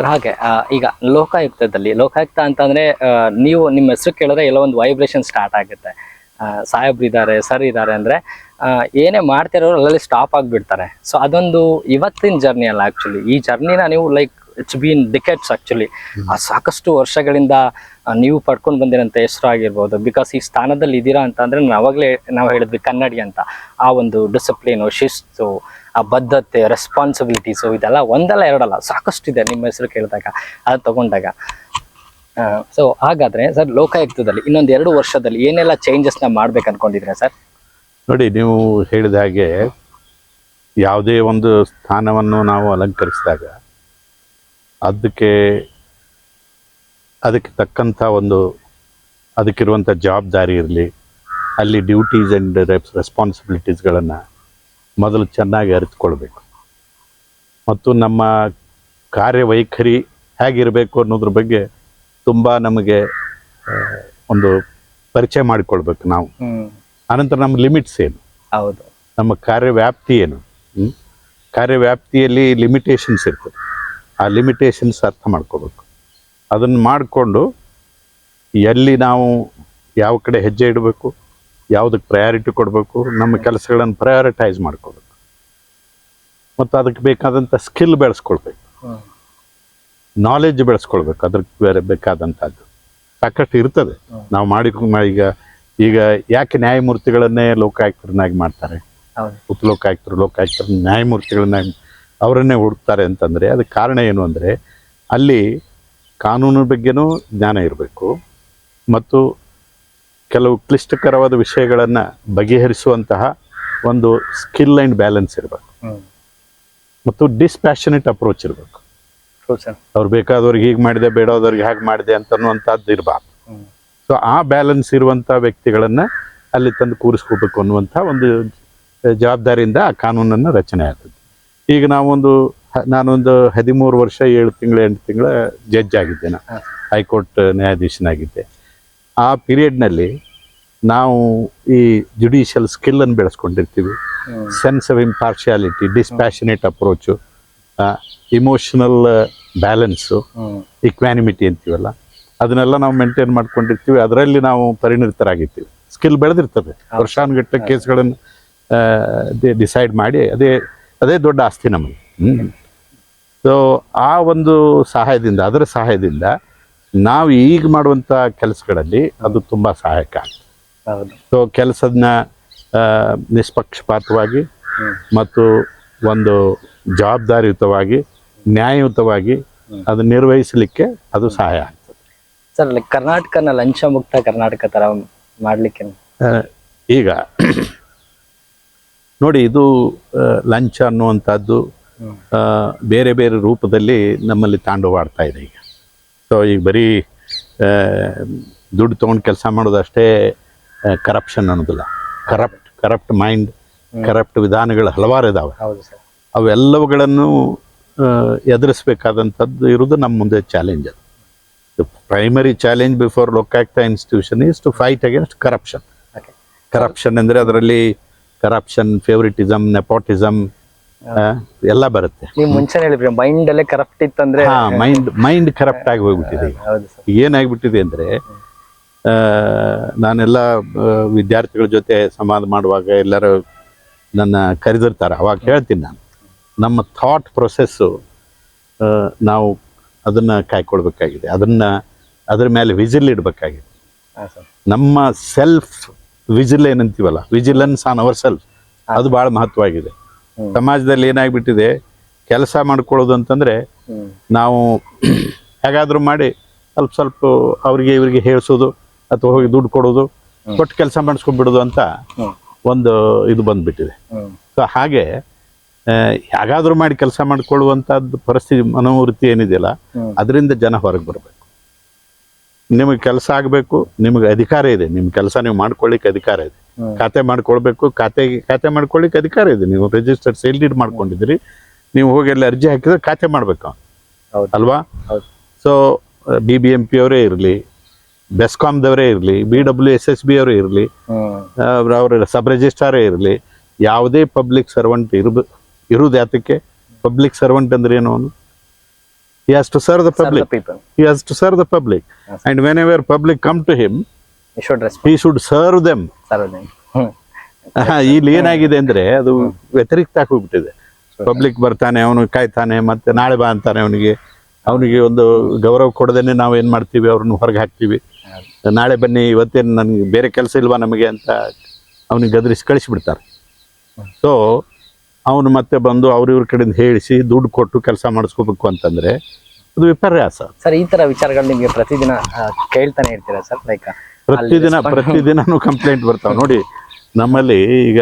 Sir ಹಾಗೆ ಈಗ ಲೋಕಾಯುಕ್ತ ಅಂತಂದ್ರೆ ನೀವು ನಿಮ್ಮ ಹೆಸರು ಕೇಳಿದ್ರೆ ಎಲ್ಲೋ ಒಂದು ವೈಬ್ರೇಷನ್ ಸ್ಟಾರ್ಟ್ ಆಗುತ್ತೆ. ಸಾಹೇಬ್ರು ಇದ್ದಾರೆ, ಸರ್ ಇದ್ದಾರೆ ಅಂದ್ರೆ ಏನೇ ಮಾಡ್ತಿರೋರು ಅಲ್ಲಲ್ಲಿ ಸ್ಟಾಪ್ ಆಗಿಬಿಡ್ತಾರೆ. ಸೊ ಅದೊಂದು ಇವತ್ತಿನ ಜರ್ನಿ ಅಲ್ಲ, ಆಕ್ಚುಲಿ ಈ ಜರ್ನಿನ ನೀವು ಲೈಕ್ ಇಟ್ಸ್ ಬೀನ್ ಡಿಕೆಟ್ಸ್ ಆಕ್ಚುಲಿ. ಸಾಕಷ್ಟು ವರ್ಷಗಳಿಂದ ನೀವು ಪಡ್ಕೊಂಡು ಬಂದಿರೋಂಥ ಹೆಸರು ಆಗಿರ್ಬೋದು. ಬಿಕಾಸ್ ಈ ಸ್ಥಾನದಲ್ಲಿ ಇದ್ದೀರಾ ಅಂತಂದ್ರೆ ಅವಾಗಲೇ ನಾವು ಹೇಳಿದ್ವಿ ಕನ್ನಡಿ ಅಂತ. ಆ ಒಂದು ಡಿಸಿಪ್ಲಿನು, ಶಿಸ್ತು, ಆ ಬದ್ಧತೆ, ರೆಸ್ಪಾನ್ಸಿಬಿಲಿಟೀಸು ಇದೆಲ್ಲ ಒಂದಲ್ಲ ಎರಡಲ್ಲ ಸಾಕಷ್ಟಿದೆ ನಿಮ್ಮ ಹೆಸರು ಕೇಳಿದಾಗ, ಅದು ತಗೊಂಡಾಗ. ಸೊ ಹಾಗಾದ್ರೆ ಸರ್, ಲೋಕಾಯುಕ್ತದಲ್ಲಿ ಇನ್ನೊಂದು 2 ವರ್ಷದಲ್ಲಿ ಏನೆಲ್ಲ ಚೇಂಜಸ್ನ ಮಾಡ್ಬೇಕು ಅನ್ಕೊಂಡಿದ್ರೆ ಸರ್? ನೋಡಿ, ನೀವು ಹೇಳಿದ ಹಾಗೆ ಯಾವುದೇ ಒಂದು ಸ್ಥಾನವನ್ನು ನಾವು ಅಲಂಕರಿಸಿದಾಗ ಅದಕ್ಕೆ ತಕ್ಕಂಥ ಒಂದು ಅದಕ್ಕಿರುವಂಥ ಜವಾಬ್ದಾರಿ ಇರಲಿ, ಅಲ್ಲಿ ಡ್ಯೂಟೀಸ್ ಆ್ಯಂಡ್ ರೆಸ್ಪಾನ್ಸಿಬಿಲಿಟೀಸ್ಗಳನ್ನು ಮೊದಲು ಚೆನ್ನಾಗಿ ಅರಿತುಕೊಳ್ಬೇಕು. ಮತ್ತು ನಮ್ಮ ಕಾರ್ಯವೈಖರಿ ಹೇಗಿರಬೇಕು ಅನ್ನೋದ್ರ ಬಗ್ಗೆ ತುಂಬ ನಮಗೆ ಒಂದು ಪರಿಚಯ ಮಾಡಿಕೊಳ್ಬೇಕು ನಾವು. ಆನಂತರ ನಮ್ಮ ಲಿಮಿಟ್ಸ್ ಏನು, ಹೌದು, ನಮ್ಮ ಕಾರ್ಯವ್ಯಾಪ್ತಿ ಏನು, ಕಾರ್ಯವ್ಯಾಪ್ತಿಯಲ್ಲಿ ಲಿಮಿಟೇಷನ್ಸ್ ಇರ್ತದೆ. ಆ ಲಿಮಿಟೇಷನ್ಸ್ ಅರ್ಥ ಮಾಡ್ಕೋಬೇಕು. ಅದನ್ನು ಮಾಡಿಕೊಂಡು ಎಲ್ಲಿ ನಾವು ಯಾವ ಕಡೆ ಹೆಜ್ಜೆ ಇಡಬೇಕು, ಯಾವುದಕ್ಕೆ ಪ್ರಯಾರಿಟಿ ಕೊಡಬೇಕು, ನಮ್ಮ ಕೆಲಸಗಳನ್ನು ಪ್ರಯಾರಿಟೈಸ್ ಮಾಡ್ಕೋಬೇಕು. ಮತ್ತು ಅದಕ್ಕೆ ಬೇಕಾದಂಥ ಸ್ಕಿಲ್ ಬೆಳೆಸ್ಕೊಳ್ಬೇಕು, ನಾಲೆಡ್ಜ್ ಬೆಳೆಸ್ಕೊಳ್ಬೇಕು. ಅದಕ್ಕೆ ಬೇರೆ ಬೇಕಾದಂಥದ್ದು ಸಾಕಷ್ಟು ಇರ್ತದೆ. ನಾವು ಈಗ ಯಾಕೆ ನ್ಯಾಯಮೂರ್ತಿಗಳನ್ನೇ ಲೋಕಾಯುಕ್ತರನ್ನಾಗಿ ಮಾಡ್ತಾರೆ, ಲೋಕಾಯುಕ್ತರು ನ್ಯಾಯಮೂರ್ತಿಗಳನ್ನಾಗಿ ಅವರನ್ನೇ ಹುಡುಕ್ತಾರೆ ಅಂತಂದರೆ ಅದಕ್ಕೆ ಕಾರಣ ಏನು ಅಂದರೆ ಅಲ್ಲಿ ಕಾನೂನು ಬಗ್ಗೆನೂ ಜ್ಞಾನ ಇರಬೇಕು, ಮತ್ತು ಕೆಲವು ಕ್ಲಿಷ್ಟಕರವಾದ ವಿಷಯಗಳನ್ನು ಬಗೆಹರಿಸುವಂತಹ ಒಂದು ಸ್ಕಿಲ್ ಆ್ಯಂಡ್ ಬ್ಯಾಲೆನ್ಸ್ ಇರಬೇಕು, ಮತ್ತು ಡಿಸ್ಪ್ಯಾಷನೇಟ್ ಅಪ್ರೋಚ್ ಇರಬೇಕು. ಅವ್ರು ಬೇಕಾದವ್ರಿಗೆ ಹೀಗೆ ಮಾಡಿದೆ, ಬೇಡೋದವ್ರಿಗೆ ಹಾಗೆ ಮಾಡಿದೆ ಅಂತನ್ನುವಂಥದ್ದು ಇರಬಾರ್ದು. ಸೊ ಆ ಬ್ಯಾಲೆನ್ಸ್ ಇರುವಂಥ ವ್ಯಕ್ತಿಗಳನ್ನು ಅಲ್ಲಿ ತಂದು ಕೂರಿಸ್ಕೋಬೇಕು ಅನ್ನುವಂಥ ಒಂದು ಜವಾಬ್ದಾರಿಯಿಂದ ಆ ಕಾನೂನನ್ನು ರಚನೆ ಆಗ್ತದೆ. ಈಗ ನಾನೊಂದು 13 ವರ್ಷ 7 ತಿಂಗಳು 8 ತಿಂಗಳ ಜಡ್ಜ್ ಆಗಿದ್ದೆ, ನಾನು ಹೈಕೋರ್ಟ್ ನ್ಯಾಯಾಧೀಶನಾಗಿದ್ದೆ. ಆ ಪೀರಿಯಡ್ನಲ್ಲಿ ನಾವು ಈ ಜುಡಿಷಿಯಲ್ ಸ್ಕಿಲ್ಲನ್ನು ಬೆಳೆಸ್ಕೊಂಡಿರ್ತೀವಿ. Sense of impartiality, dispassionate approach, emotional balance, equanimity ಅಂತೀವಲ್ಲ, ಅದನ್ನೆಲ್ಲ ನಾವು ಮೇಂಟೈನ್ ಮಾಡ್ಕೊಂಡಿರ್ತೀವಿ. ಅದರಲ್ಲಿ ನಾವು ಪರಿಣಿತರಾಗಿರ್ತೀವಿ. ಸ್ಕಿಲ್ ಬೆಳೆದಿರ್ತದೆ. ವರ್ಷಾನುಗಟ್ಟಲೆ ಕೇಸ್ಗಳನ್ನು ಡಿಸೈಡ್ ಮಾಡಿ ಅದೇ ದೊಡ್ಡ ಆಸ್ತಿ ನಮಗೆ. ಸೊ ಆ ಒಂದು ಅದರ ಸಹಾಯದಿಂದ ನಾವು ಈಗ ಮಾಡುವಂಥ ಕೆಲಸಗಳಲ್ಲಿ ಅದು ತುಂಬ ಸಹಾಯಕ ಆಗ್ತದೆ. ಸೊ ಕೆಲಸದನ್ನ ನಿಷ್ಪಕ್ಷಪಾತವಾಗಿ ಮತ್ತು ಒಂದು ಜವಾಬ್ದಾರಿಯುತವಾಗಿ, ನ್ಯಾಯಯುತವಾಗಿ ಅದು ನಿರ್ವಹಿಸಲಿಕ್ಕೆ ಅದು ಸಹಾಯ ಆಗ್ತದೆ. ಸರ್, ಕರ್ನಾಟಕನ ಲಂಚ ಮುಕ್ತ ಕರ್ನಾಟಕ ಥರ ಮಾಡಲಿಕ್ಕೆ ಈಗ ನೋಡಿ, ಇದು ಲಂಚ ಅನ್ನುವಂಥದ್ದು ಬೇರೆ ಬೇರೆ ರೂಪದಲ್ಲಿ ನಮ್ಮಲ್ಲಿ ತಾಂಡವಾಡ್ತಾ ಇದೆ ಈಗ. ಸೊ ಈಗ ಬರೀ ದುಡ್ಡು ತೊಗೊಂಡು ಕೆಲಸ ಮಾಡೋದಷ್ಟೇ ಕರಪ್ಷನ್ ಅನ್ನೋದಿಲ್ಲ. ಕರಪ್ಟ್ ಮೈಂಡ್, ಕರಪ್ಟ್ ವಿಧಾನಗಳು ಹಲವಾರು ಇದ್ದಾವೆ. ಅವೆಲ್ಲವುಗಳನ್ನು ಎದುರಿಸಬೇಕಾದಂಥದ್ದು ಇರೋದು ನಮ್ಮ ಮುಂದೆ ಚಾಲೆಂಜ್. ಅದು the primary challenge before Lokayukta institution is to fight against corruption. Corruption ಅಂದರೆ ಅದರಲ್ಲಿ ಕರಪ್ಷನ್, ಫೇವರಿಟಿಸಮ್, ನೆಪೋಟಿಸಮ್ ಎಲ್ಲ ಬರುತ್ತೆ. ನೀವು ಮುಂಚೆ ಹೇಳಿದ್ರಿ ಮೈಂಡ್ ಅಲ್ಲೇ ಕರಪ್ಟ್ ಇತ್ತಂದ್ರೆ, ಮೈಂಡ್ ಕರಪ್ಟ್ ಆಗಿ ಹೋಗ್ಬಿಟ್ಟಿದೆ. ಏನಾಗ್ಬಿಟ್ಟಿದೆ ಅಂದರೆ, ನಾನೆಲ್ಲ ವಿದ್ಯಾರ್ಥಿಗಳ ಜೊತೆ ಸಂವಾದ ಮಾಡುವಾಗ ಎಲ್ಲರೂ ನನ್ನ ಕರೆದಿರ್ತಾರೆ. ಅವಾಗ ಹೇಳ್ತೀನಿ ನಾನು, ನಮ್ಮ ಥಾಟ್ ಪ್ರೊಸೆಸ್ಸು ನಾವು ಅದನ್ನು ಕಾಯ್ಕೊಳ್ಬೇಕಾಗಿದೆ. ಅದ್ರ ಮೇಲೆ ವಿಜಿಲ್ ಇಡಬೇಕಾಗಿದೆ. ನಮ್ಮ ಸೆಲ್ಫ್ ವಿಜಿಲ್ ಏನಂತೀವಲ್ಲ, ವಿಜಿಲೆನ್ಸ್ ಆನ್ ಅವರ್ ಸೆಲ್ಫ್, ಅದು ಭಾಳ ಮಹತ್ವವಾಗಿದೆ. ಸಮಾಜದಲ್ಲಿ ಏನಾಗ್ಬಿಟ್ಟಿದೆ, ಕೆಲಸ ಮಾಡ್ಕೊಳ್ಳೋದು ಅಂತಂದರೆ ನಾವು ಹೇಗಾದರೂ ಮಾಡಿ ಸ್ವಲ್ಪ ಅವ್ರಿಗೆ ಇವ್ರಿಗೆ ಹೇಳಿಸೋದು, ಅಥವಾ ಹೋಗಿ ದುಡ್ಡು ಕೊಡೋದು, ಕೊಟ್ಟು ಕೆಲಸ ಮಾಡಿಸ್ಕೊಂಡ್ಬಿಡೋದು ಅಂತ ಒಂದು ಇದು ಬಂದುಬಿಟ್ಟಿದೆ. ಸೊ ಹಾಗೆ ಹೇಗಾದರೂ ಮಾಡಿ ಕೆಲಸ ಮಾಡಿಕೊಳ್ಳುವಂಥದ್ದು ಪರಿಸ್ಥಿತಿ, ಮನೋವೃತ್ತಿ ಏನಿದೆಯಲ್ಲ, ಅದರಿಂದ ಜನ ಹೊರಗೆ ಬರಬೇಕು. ನಿಮಗೆ ಕೆಲಸ ಆಗಬೇಕು, ನಿಮಗೆ ಅಧಿಕಾರ ಇದೆ, ನಿಮ್ಮ ಕೆಲಸ ನೀವು ಮಾಡ್ಕೊಳ್ಳಿಕ್ಕೆ ಅಧಿಕಾರ ಇದೆ. ಖಾತೆ ಮಾಡ್ಕೊಳ್ಬೇಕು, ಖಾತೆ ಮಾಡ್ಕೊಳ್ಳಿಕ್ಕೆ ಅಧಿಕಾರ ಇದೆ. ನೀವು ರಿಜಿಸ್ಟರ್ಡ್ ಸೇಲ್ ಡೀಡ್ ಮಾಡ್ಕೊಂಡಿದ್ದೀರಿ, ನೀವು ಹೋಗಿ ಅಲ್ಲಿ ಅರ್ಜಿ ಹಾಕಿದ್ರೆ ಖಾತೆ ಮಾಡಬೇಕು ಅಲ್ವಾ? ಸೊ BBMP ಅವರೇ ಇರಲಿ, ಬೆಸ್ಕಾಮ್ದವರೇ ಇರಲಿ, BWSSB ಅವರೇ ಇರಲಿ, ಅವರ ಸಬ್ ರಿಜಿಸ್ಟ್ರಾರೇ ಇರಲಿ, ಯಾವುದೇ ಪಬ್ಲಿಕ್ ಸರ್ವೆಂಟ್ ಇರುವುದು ಯಾತಕ್ಕೆ? ಪಬ್ಲಿಕ್ ಸರ್ವೆಂಟ್ ಅಂದ್ರೆ ಏನು? ಅವನು he has to serve the Serve public. the people. He has to serve the public. Yes. And whenever public come to him, You should respect. he should serve them. Serve them. ಇಲ್ಲಿ ಏನಾಗಿದೆ ಅಂದ್ರೆ ಅದು ವ್ಯತಿರಿಕ್ತ ಆಗಿ ಹೋಗ್ಬಿಟ್ಟಿದೆ. Public ಬರ್ತಾನೆ, ಅವನು ಕಾಯ್ತಾನೆ, ಮತ್ತೆ ನಾಳೆ ಬಾ ಅಂತಾನೆ. ಅವನಿಗೆ ಒಂದು ಗೌರವ ಕೊಡದೇನೆ ನಾವು ಏನ್ ಮಾಡ್ತೀವಿ, ಅವ್ರನ್ನ ಹೊರಗೆ ಹಾಕ್ತೀವಿ. ನಾಳೆ ಬನ್ನಿ, ಇವತ್ತೇನು ನನ್ಗೆ ಬೇರೆ ಕೆಲಸ ಇಲ್ವಾ ನಮಗೆ ಅಂತ ಅವನಿಗೆ ಗದರಿಸಿ ಕಳಿಸಿಬಿಡ್ತಾರೆ. ಸೊ ಅವನು ಮತ್ತೆ ಬಂದು ಇವ್ರ ಕಡೆಯಿಂದ ಹೇಳಿಸಿ ದುಡ್ಡು ಕೊಟ್ಟು ಕೆಲಸ ಮಾಡಿಸ್ಕೋಬೇಕು ಅಂತಂದ್ರೆ ಅದು ವಿಪರ್ಯಾಸ. ಸರ್, ಈ ತರ ವಿಚಾರಗಳು ನಿಮ್ಗೆ ಪ್ರತಿದಿನ ಕೇಳ್ತಾನೆ ಇರ್ತೀರಾ ಸರ್? ಲೈಕ್ ಪ್ರತಿದಿನನೂ ಕಂಪ್ಲೇಂಟ್ ಬರ್ತಾವೆ ನೋಡಿ. ನಮ್ಮಲ್ಲಿ ಈಗ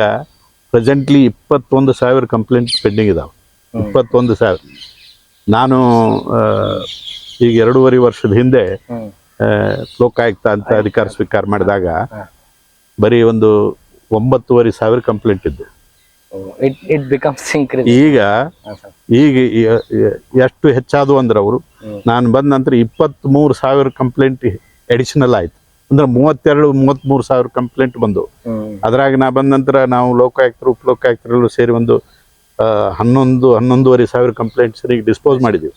ಪ್ರೆಸೆಂಟ್ಲಿ 21,000 ಕಂಪ್ಲೇಂಟ್ ಪೆಂಡಿಂಗ್ ಇದಾವೆ. 21,000. ನಾನು ಈಗ 2.5 ವರ್ಷದ ಹಿಂದೆ ಲೋಕಾಯುಕ್ತ ಅಂತ ಅಧಿಕಾರ ಸ್ವೀಕಾರ ಮಾಡಿದಾಗ ಬರೀ ಒಂದು 9,500 ಕಂಪ್ಲೇಂಟ್ ಇದ್ದು. It becomes increase. ಈಗ ಎಷ್ಟು ಹೆಚ್ಚಾದವು ಅಂದ್ರೆ ಅವರು ನಾನು ಬಂದ ನಂತರ 23,000 ಕಂಪ್ಲೇಂಟ್ ಅಡಿಷನಲ್ ಆಯ್ತು. ಅಂದ್ರೆ 32-33,000 ಕಂಪ್ಲೇಂಟ್ ಬಂದು. ಅದ್ರಾಗ ನಾ ಬಂದ ನಂತರ ನಾವು ಲೋಕಾಯುಕ್ತರು ಉಪಲೋಕಾಯುಕ್ತರೆಲ್ಲರೂ ಸೇರಿ ಒಂದು 11,500 ಕಂಪ್ಲೇಂಟ್ಸ್ ಡಿಸ್ಪೋಸ್ ಮಾಡಿದ್ವಿ.